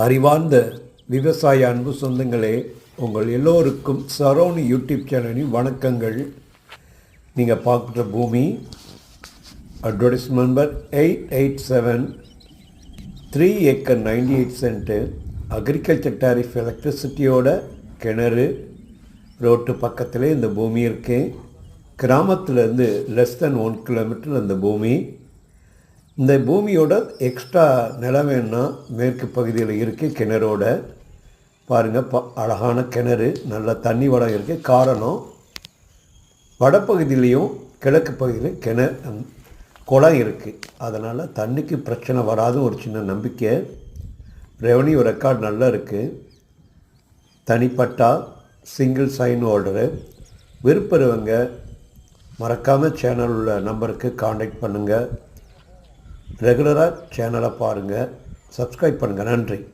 அறிவார்ந்த விவசாய அன்பு சொந்தங்களே, உங்கள் எல்லோருக்கும் சரௌண்ட் யூடியூப் சேனலின் வணக்கங்கள். நீங்கள் பார்க்குற பூமி advertise number 887, 3 acre 98 cent, agriculture tariff எலக்ட்ரிசிட்டியோட கிணறு, ரோட்டு பக்கத்திலே இந்த பூமி இருக்குது. கிராமத்துலேருந்து லெஸ் தென் 1 கிலோமீட்டர் இந்த பூமி. இந்த பூமியோட எக்ஸ்ட்ரா நிலம் வேணுன்னா மேற்கு பகுதியில் இருக்குது கிணறோட. பாருங்கள், அழகான கிணறு, நல்ல தண்ணி வளம் இருக்குது. காரணம், வடப்பகுதியிலையும் கிழக்கு பகுதியிலையும் குளம் இருக்குது. அதனால் தண்ணிக்கு பிரச்சனை வராது ஒரு சின்ன நம்பிக்கை. ரெவன்யூ ரெக்கார்டு நல்லா இருக்குது. தனிப்பட்டா சிங்கிள் சைன் ஹோல்டரு. விருப்பறவங்க மறக்காமல் சேனல் உள்ள நம்பருக்கு காண்டாக்ட் பண்ணுங்கள். ரெகுலராக சேனலை பாருங்கள், சப்ஸ்கிரைப் பண்ணுங்கள். நன்றி.